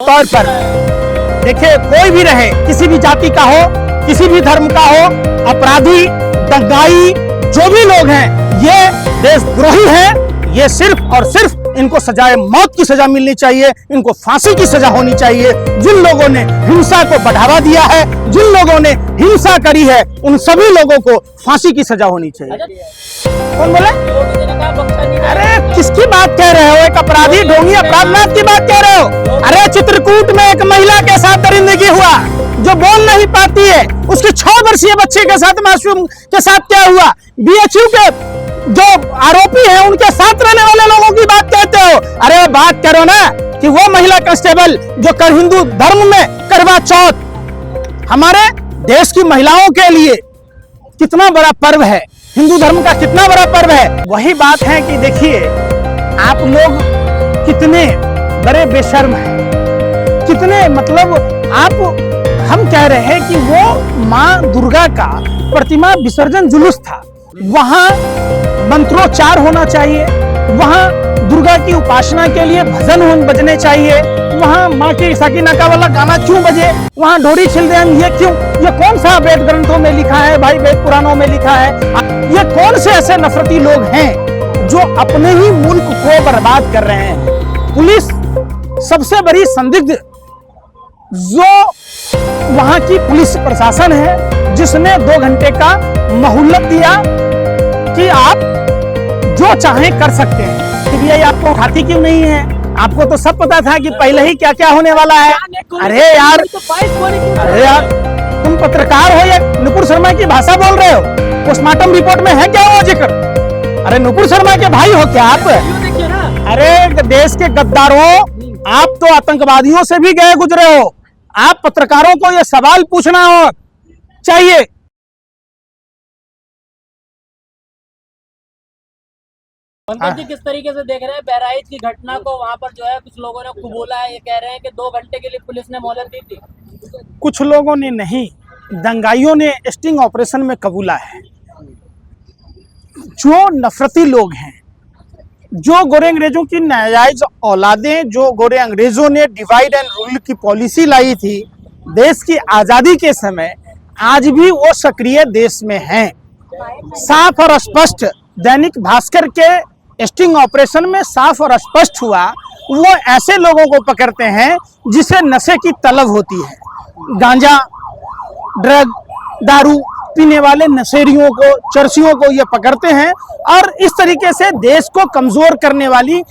तौर पर देखिए, कोई भी रहे, किसी भी जाति का हो, किसी भी धर्म का हो, अपराधी, दंगाई, जो भी लोग हैं, ये देशद्रोही हैं। ये सिर्फ और सिर्फ इनको सजाए मौत की सजा मिलनी चाहिए, इनको फांसी की सजा होनी चाहिए। जिन लोगों ने हिंसा को बढ़ावा दिया है, जिन लोगों ने हिंसा करी है, उन सभी लोगों को फांसी की सजा होनी चाहिए। कौन बोले? अरे किसकी बात कह रहे हो? एक अपराधी ढोंगी अपराधनाथ की बात कह रहे हो? अरे चित्रकूट में एक महिला के साथ दरिंदगी हुआ, जो बोल नहीं पाती है, उसके 6 वर्षीय बच्चे के साथ, मासूम के साथ क्या हुआ? बीएचयू के जो आरोपी हैं, उनके साथ रहने वाले लोगों की बात कहते हो? अरे बात करो ना कि वो महिला कांस्टेबल जो कर हिंदू धर्म में करवा चौथ हमारे देश की महिलाओं के लिए कितना बड़ा पर्व है, हिंदू धर्म का कितना बड़ा पर्व है। वही बात है कि देखिए, आप लोग कितने बड़े बेशर्म हैं, कितने मतलब हम कह रहे हैं कि वो माँ दुर्गा का प्रतिमा विसर्जन जुलूस था, वहां मंत्रोच्चार होना चाहिए, वहां दुर्गा की उपासना के लिए भजन बजने चाहिए, वहां माँ के साकिनाका वाला गाना क्यों बजे, वहां ढोरी छिलदेन ये क्यों? ये कौन सा वेद ग्रंथों में लिखा है भाई, वेद पुराणों में लिखा है? ये कौन से ऐसे नफरती लोग हैं जो अपने ही मुल्क को बर्बाद कर रहे हैं? पुलिस सबसे बड़ी संदिग्ध जो वहां की पुलिस प्रशासन है, जिसने 2 घंटे का मोहलत दिया कि आप जो चाहें कर सकते हैं। सीबीआई आपको उठाती क्यों नहीं है? आपको तो सब पता था कि पहले ही क्या क्या होने वाला है। अरे यार, तुम पत्रकार हो या नुपुर शर्मा की भाषा बोल रहे हो? पोस्टमार्टम रिपोर्ट में है क्या वो जिक्र? अरे नुपुर शर्मा के भाई हो क्या आप? अरे देश के गद्दारों, आप तो आतंकवादियों से भी गए गुजरे हो। आप पत्रकारों को ये सवाल पूछना हो चाहिए। पंकज जी, किस तरीके से देख रहे हैं बहराइच की घटना को? वहां पर जो है कुछ लोगों ने कुबोला है, ये कह रहे हैं कि 2 घंटे के लिए पुलिस ने मोहलत दी थी। कुछ लोगों ने नहीं, दंगाइयों ने स्टिंग ऑपरेशन में कबूला है। जो नफरती लोग हैं, जो गोरे अंग्रेजों की नाजायज औलादें, जो गोरे अंग्रेजों ने डिवाइड एंड रूल की पॉलिसी लाई थी देश की आजादी के समय, आज भी वो सक्रिय देश में हैं। साफ और स्पष्ट दैनिक भास्कर के स्टिंग ऑपरेशन में साफ और स्पष्ट हुआ, वो ऐसे लोगों को पकड़ते हैं जिसे नशे की तलब होती है। गांजा, ड्रग, दारू पीने वाले नशेड़ियों को, चरसियों को ये पकड़ते हैं, और इस तरीके से देश को कमजोर करने वाली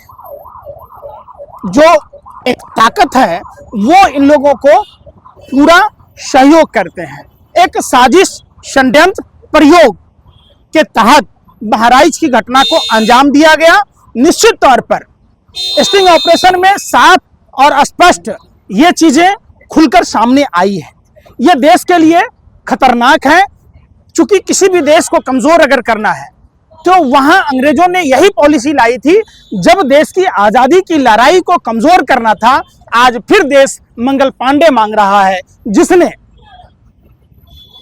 जो एक ताकत है, वो इन लोगों को पूरा सहयोग करते हैं। एक साजिश, षड्यंत्र, प्रयोग के तहत बहराइच की घटना को अंजाम दिया गया। निश्चित तौर पर स्टिंग ऑपरेशन में साफ और स्पष्ट ये चीजें खुलकर सामने आई है। ये देश के लिए खतरनाक है, क्योंकि किसी भी देश को कमजोर अगर करना है तो वहां अंग्रेजों ने यही पॉलिसी लाई थी। जब देश की आजादी की लड़ाई को कमजोर करना था, आज फिर देश मंगल पांडे मांग रहा है, जिसने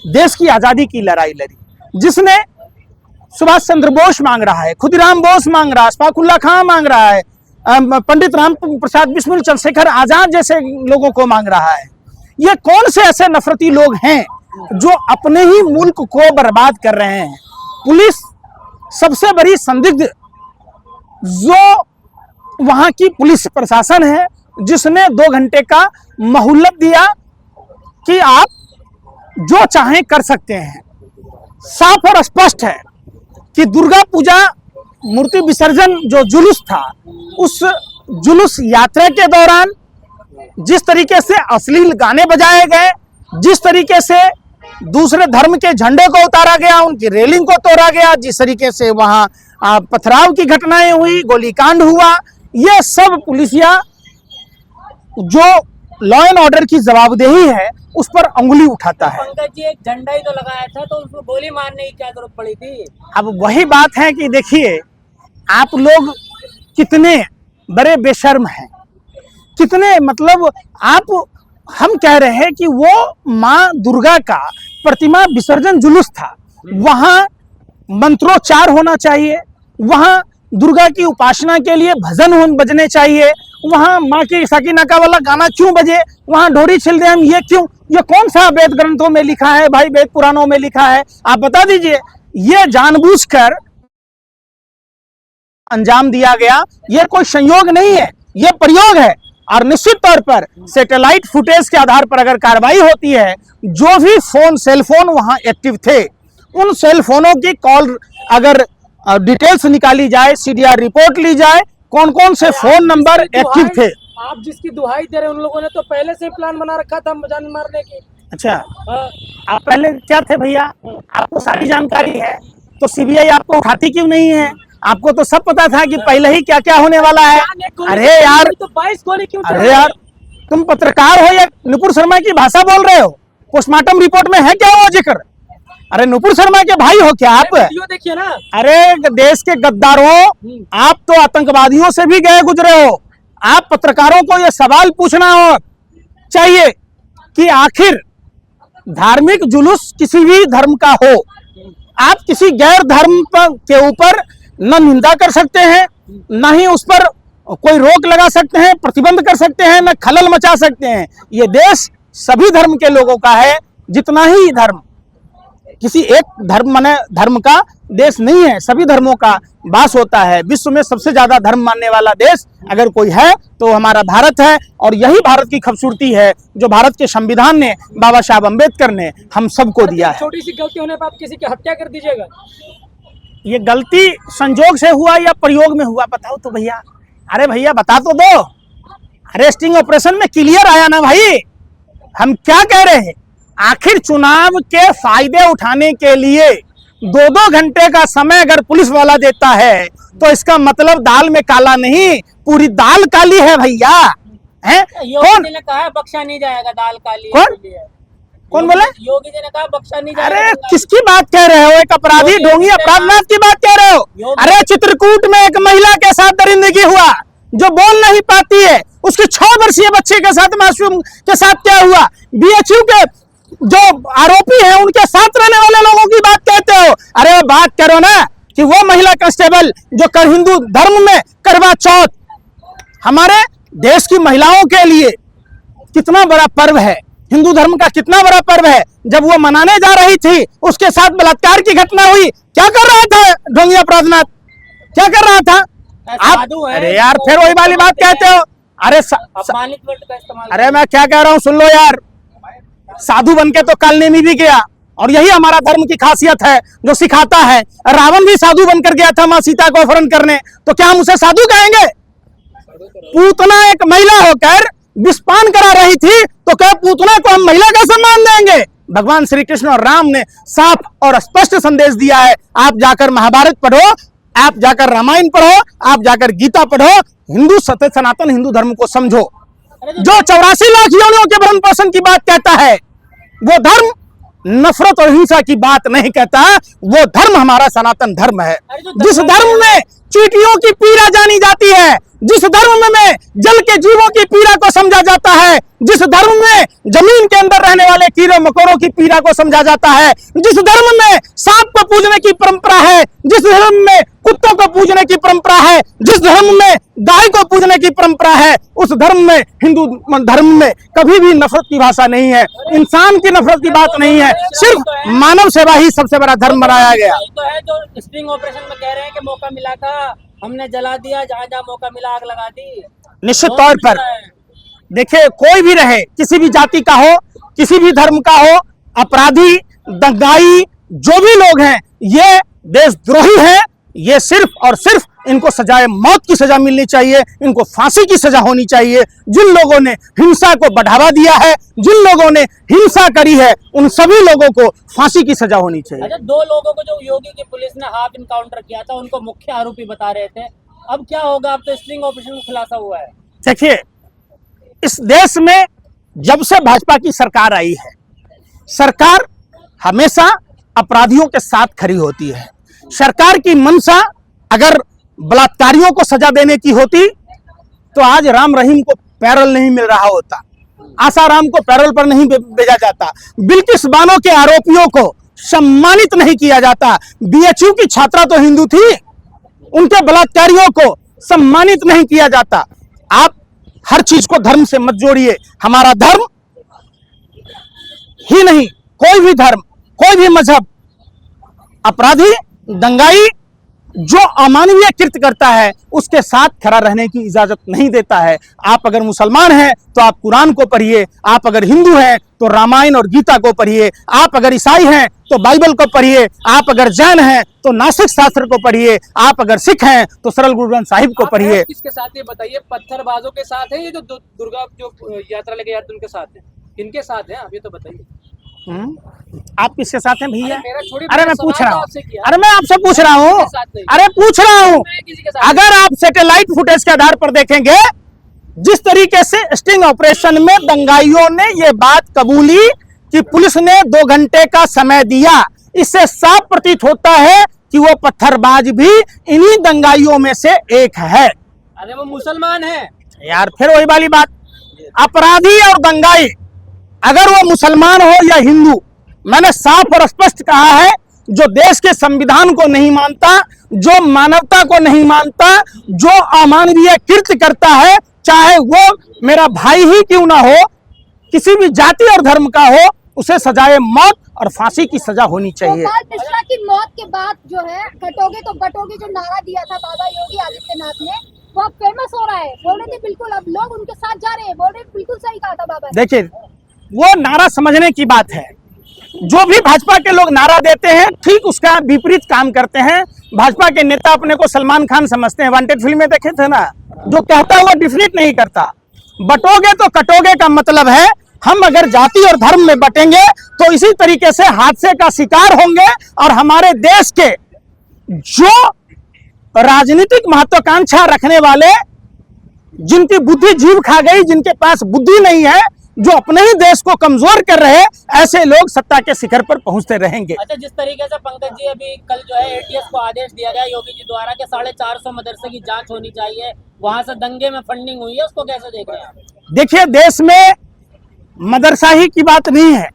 देश की आजादी की लड़ाई लड़ी, जिसने सुभाष चंद्र बोस मांग रहा है, खुदीराम बोस मांग रहा है, अशफाकुल्लाह खां मांग रहा है, पंडित राम प्रसाद बिस्मिल, चंद्रशेखर आजाद जैसे लोगों को मांग रहा है। ये कौन से ऐसे नफरती लोग हैं जो अपने ही मुल्क को बर्बाद कर रहे हैं? पुलिस सबसे बड़ी संदिग्ध जो वहां की पुलिस प्रशासन है, जिसने 2 घंटे का मोहलत दिया कि आप जो चाहें कर सकते हैं। साफ और स्पष्ट है कि दुर्गा पूजा मूर्ति विसर्जन जो जुलूस था, उस जुलूस यात्रा के दौरान जिस तरीके से अश्लील गाने बजाए गए, जिस तरीके से दूसरे धर्म के झंडे को उतारा गया, उनकी रेलिंग को तोड़ा गया, जिस तरीके से वहां पथराव की घटनाएं हुई, गोलीकांड हुआ, ये सब पुलिसिया जो लॉ एंड ऑर्डर की जवाबदेही है उस पर अंगुली उठाता है। पंकज जी, एक झंडा ही तो लगाया था, तो उसको गोली मारने की क्या जरूरत पड़ी थी? अब वही बात है कि देखिए, आप लोग कितने बड़े बेशर्म हैं, कितने मतलब हम कह रहे हैं कि वो माँ दुर्गा का प्रतिमा विसर्जन जुलूस था, वहां मंत्रोच्चार होना चाहिए, वहां दुर्गा की उपासना के लिए भजन बजने चाहिए, वहां माँ की सकीनाका वाला गाना क्यों बजे, वहां ढोरी छिल दे हम, ये क्यों, ये कौन सा वेद ग्रंथों में लिखा है भाई, वेद पुराणों में लिखा है, आप बता दीजिए। ये जानबूझकर अंजाम दिया गया, ये कोई संयोग नहीं है, ये प्रयोग है। और निश्चित तौर पर सैटेलाइट फुटेज के आधार पर अगर कार्रवाई होती है, जो भी फोन सेल फोन वहां एक्टिव थे, उन सेल फोनों की कॉल अगर डिटेल्स निकाली जाए, सीडीआर रिपोर्ट ली जाए, कौन कौन से फोन नंबर एक्टिव थे। आप जिसकी दुहाई दे रहे हैं, उन लोगों ने तो पहले से प्लान बना रखा था जान मारने की। अच्छा, आप पहले क्या थे भैया, आपको सारी जानकारी है, तो सीबीआई आपको उठाती क्यों नहीं है? आपको तो सब पता था कि पहले ही क्या क्या होने वाला है। अरे यार, तो 22 गोली क्यों? अरे यार, तुम पत्रकार हो या नुपुर शर्मा की भाषा बोल रहे हो? पोस्टमार्टम रिपोर्ट में है क्या वो जिक्र? अरे नुपुर शर्मा के भाई हो क्या आप? वीडियो देखिए ना। अरे देश के गद्दारों, आप तो आतंकवादियों से भी गए गुजरे हो। आप पत्रकारों को ये सवाल पूछना हो चाहिए कि आखिर धार्मिक जुलूस किसी भी धर्म का हो, आप किसी गैर धर्म के ऊपर न निंदा कर सकते हैं, न ही उस पर कोई रोक लगा सकते हैं, प्रतिबंध कर सकते हैं, न खलल मचा सकते हैं। ये देश सभी धर्म के लोगों का है। जितना ही धर्म, किसी एक धर्म माने धर्म का देश नहीं है, सभी धर्मों का वास होता है। विश्व में सबसे ज्यादा धर्म मानने वाला देश अगर कोई है तो हमारा भारत है। और यही भारत की खूबसूरती है जो भारत के संविधान ने, बाबा साहब अम्बेडकर ने हम सबको दिया है। छोटी सी गलती होने पर आप किसी की हत्या कर दीजिएगा? ये गलती संजोग से हुआ या प्रयोग में हुआ, बताओ तो भैया। अरे भैया बता तो दो। अरेस्टिंग ऑपरेशन में क्लियर आया ना भाई, हम क्या कह रहे हैं। आखिर चुनाव के फायदे उठाने के लिए 2-2 घंटे का समय अगर पुलिस वाला देता है तो इसका मतलब दाल में काला नहीं, पूरी दाल काली है भैया। हैं? योगी जी ने कहा बख्शा नहीं जाएगा, दाल काली है। कौन बोले? योगी जी ने कहा बख्शा नहीं जाएगा। अरे किसकी बात कह रहे हो? एक अपराधी ढोंगी अपराधनाथ की बात कह रहे हो? अरे चित्रकूट में एक महिला के साथ दरिंदगी हुआ जो बोल नहीं पाती है, उसके 6 वर्षीय बच्चे के साथ, मासूम के साथ क्या हुआ? बीएचयू के जो आरोपी हैं उनके साथ रहने वाले लोगों की बात कहते हो? अरे बात करो ना कि वो महिला कांस्टेबल जो कर हिंदू धर्म में करवा चौथ हमारे देश की महिलाओं के लिए कितना बड़ा पर्व है, हिंदू धर्म का कितना बड़ा पर्व है, जब वो मनाने जा रही थी उसके साथ बलात्कार की घटना हुई। क्या कर रहा था ढोंगी अपराधनाथ? क्या कर रहा था आप? अरे यार फिर वही वाली बात कहते हो। अरे अपमानित वर्ड का इस्तेमाल। अरे मैं क्या कह रहा हूँ सुन लो यार, साधु बन के तो कालनेमी भी गया, और यही हमारा धर्म की खासियत है जो सिखाता है। रावण भी साधु बनकर गया था मां सीता को अपहरण करने, तो क्या हम उसे साधु कहेंगे? पूतना एक महिला होकर विषपान करा रही थी, तो क्या पूतना को हम महिला का सम्मान देंगे? भगवान श्री कृष्ण और राम ने साफ और स्पष्ट संदेश दिया है। आप जाकर महाभारत पढ़ो, आप जाकर रामायण पढ़ो, आप जाकर गीता पढ़ो, हिंदू सनातन हिंदू धर्म को समझो। जो 84 लाख योनियों के भरण पोषण की बात कहता है, वो धर्म नफरत और हिंसा की बात नहीं कहता। वो धर्म हमारा सनातन धर्म है, जिस धर्म में चींटियों की पीड़ा जानी जाती है, जिस धर्म में जल के जीवों की पीड़ा को समझा जाता है, जिस धर्म में जमीन के अंदर रहने वाले कीड़े मकोड़ों की पीड़ा को समझा जाता है, जिस धर्म में सांप को पूजने की परंपरा है, जिस धर्म में कुत्तों को पूजने की परंपरा है, जिस धर्म में गाय को पूजने की परंपरा है, उस धर्म में, हिंदू धर्म में कभी भी नफरत की भाषा नहीं है, इंसान की नफरत की बात नहीं है, सिर्फ मानव सेवा ही सबसे बड़ा धर्म बनाया गया। तो है जो स्टिंग ऑपरेशन में कह रहे हैं कि मौका मिला था, हमने जला दिया, जहां जहां मौका मिला आग लगा दी। निश्चित तौर पर देखिए, कोई भी रहे, किसी भी जाति का हो, किसी भी धर्म का हो, अपराधी, दंगाई, जो भी लोग हैं, ये देशद्रोही हैं। ये सिर्फ और सिर्फ इनको सजाए मौत की सजा मिलनी चाहिए, इनको फांसी की सजा होनी चाहिए। जिन लोगों ने हिंसा को बढ़ावा दिया है, जिन लोगों ने हिंसा करी है, उन सभी लोगों को फांसी की सजा होनी चाहिए। अच्छा, 2 लोगों को जो योगी की पुलिस ने हाफ इनकाउंटर किया था, उनको मुख्य आरोपी बता रहे थे। अब क्या होगा? अब तो स्टिंग ऑपरेशन में खुलासा हुआ है। देखिए, इस देश में जब से भाजपा की सरकार आई है, सरकार हमेशा अपराधियों के साथ खड़ी होती है। सरकार की मंशा अगर बलात्कारियों को सजा देने की होती तो आज राम रहीम को पैरोल नहीं मिल रहा होता, आसाराम को पैरोल पर नहीं भेजा जाता, बिल्किस बानो के आरोपियों को सम्मानित नहीं किया जाता, बीएचयू की छात्रा तो हिंदू थी, उनके बलात्कारियों को सम्मानित नहीं किया जाता। आप हर चीज को धर्म से मत जोड़िए। हमारा धर्म ही नहीं, कोई भी धर्म, कोई भी मजहब अपराधी, दंगाई, जो अमानवीय कृत्य करता है उसके साथ खड़ा रहने की इजाजत नहीं देता है। आप अगर मुसलमान हैं तो आप कुरान को पढ़िए, आप अगर हिंदू हैं तो रामायण और गीता को पढ़िए, आप अगर ईसाई हैं तो बाइबल को पढ़िए, आप अगर जैन हैं तो नासिक शास्त्र को पढ़िए, आप अगर सिख हैं तो सरल गुरु ग्रंथ साहिब को पढ़िए। किसके साथ ये बताइए, पत्थरबाजों के साथ है ये जो दुर्गा जो यात्रा लेके जाते हैं उनके साथ है, किनके साथ है आप ये तो बताइए। आप किसके साथ हैं भैया? छोड़िए, अरे मैं पूछ रहा हूँ, आपसे किया। अरे मैं आपसे पूछ रहा हूँ, अरे पूछ रहा हूँ। अगर आप सैटेलाइट फुटेज के आधार पर देखेंगे, जिस तरीके से स्टिंग ऑपरेशन में दंगाइयों ने ये बात कबूली कि पुलिस ने 2 घंटे का समय दिया, इससे साफ प्रतीत होता है कि वो पत्थरबाज भी इन्हीं दंगाइयों में से एक है। अरे वो मुसलमान है यार, फिर वही वाली बात, अपराधी और दंगाई अगर वो मुसलमान हो या हिंदू, मैंने साफ और स्पष्ट कहा है, जो देश के संविधान को नहीं मानता, जो मानवता को नहीं मानता, जो अमानवीय कृत्य करता है, चाहे वो मेरा भाई ही क्यों ना हो, किसी भी जाति और धर्म का हो, उसे सजाए मौत और फांसी की सजा होनी चाहिए। गोपाल मिश्रा की मौत के बाद जो है कटोगे तो बटोगे जो नारा दिया था बाबा योगी आदित्यनाथ ने, वो अब फेमस हो रहा है। बोल रहे थे बिल्कुल, अब लोग उनके साथ जा रहे हैं, बोल रहे बिल्कुल सही कहा था बाबा ने। देखिए, वो नारा समझने की बात है। जो भी भाजपा के लोग नारा देते हैं, ठीक उसका विपरीत काम करते हैं। भाजपा के नेता अपने को सलमान खान समझते हैं, वांटेड फिल्म में देखे थे ना, जो कहता है वो डिफरेंट नहीं करता। बटोगे तो कटोगे का मतलब है हम अगर जाति और धर्म में बटेंगे तो इसी तरीके से हादसे का शिकार होंगे और हमारे देश के जो राजनीतिक महत्वाकांक्षा रखने वाले, जिनकी बुद्धि जीभ खा गई, जिनके पास बुद्धि नहीं है, जो अपने ही देश को कमजोर कर रहे, ऐसे लोग सत्ता के शिखर पर पहुंचते रहेंगे। अच्छा, जिस तरीके से पंकज जी अभी कल जो है एटीएस को आदेश दिया गया योगी जी द्वारा कि 450 मदरसे की जांच होनी चाहिए, वहां से दंगे में फंडिंग हुई है, उसको कैसे देख रहे हैं आप? देखिए, देश में मदरसा ही की बात नहीं है,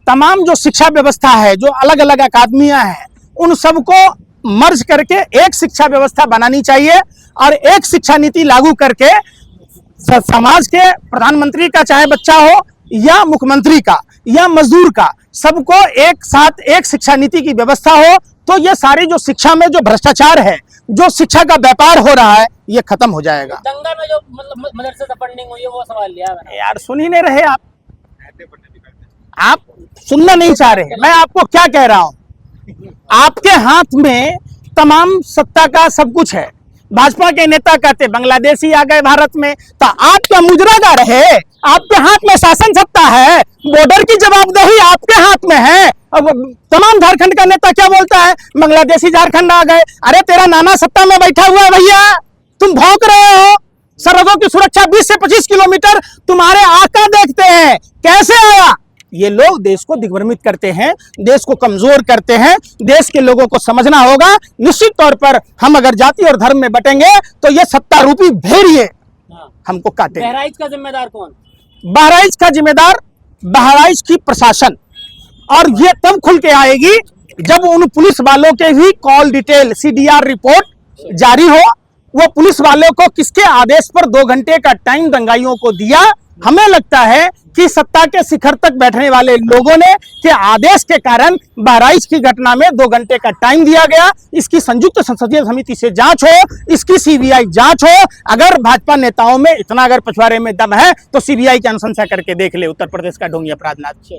तमाम जो शिक्षा व्यवस्था है, जो अलग अलग अकादमियां हैं, उन सबको मर्ज करके एक शिक्षा व्यवस्था बनानी चाहिए और एक शिक्षा नीति लागू करके समाज के प्रधानमंत्री का चाहे बच्चा हो या मुख्यमंत्री का या मजदूर का, सबको एक साथ एक शिक्षा नीति की व्यवस्था हो तो ये सारी जो शिक्षा में जो भ्रष्टाचार है, जो शिक्षा का व्यापार हो रहा है, ये खत्म हो जाएगा। दंगा में जो मतलब मदरसे से फंडिंग हुई है वो सवाल लिया है। यार सुन ही नहीं रहे आप सुनना नहीं चाह रहे। मैं आपको क्या कह रहा हूं, आपके हाथ में तमाम सत्ता का सब कुछ है। भाजपा के नेता कहते बांग्लादेशी आ गए भारत में, तो आप क्या मुजरागा रहे? आपके हाथ में शासन सत्ता है, बॉर्डर की जवाबदेही आपके हाथ में है। अब तमाम झारखंड का नेता क्या बोलता है, बांग्लादेशी झारखंड आ गए। अरे तेरा नाना सत्ता में बैठा हुआ है भैया, तुम भौंक रहे हो। सरहदों की सुरक्षा 20 से 25 किलोमीटर तुम्हारे आका देखते हैं, कैसे आया? ये लोग देश को दिग्भ्रमित करते हैं, देश को कमजोर करते हैं। देश के लोगों को समझना होगा, निश्चित तौर पर हम अगर जाति और धर्म में बटेंगे तो ये सत्ता रूपी भेड़िए हमको काटे। बहराइच का जिम्मेदार कौन? बहराइच का जिम्मेदार बहराइच की प्रशासन, और ये तब खुल के आएगी जब उन पुलिस वालों के भी कॉल डिटेल CDR रिपोर्ट जारी हो। वो पुलिस वालों को किसके आदेश पर 2 घंटे का टाइम दंगाइयों को दिया? हमें लगता है कि सत्ता के शिखर तक बैठने वाले लोगों ने के आदेश के कारण बहराइच की घटना में 2 घंटे का टाइम दिया गया। इसकी संयुक्त संसदीय समिति से जांच हो, इसकी CBI जांच हो। अगर भाजपा नेताओं में इतना अगर पछवाड़े में दम है तो CBI की अनुशंसा करके देख ले उत्तर प्रदेश का ढोंगी अपराधनाथ।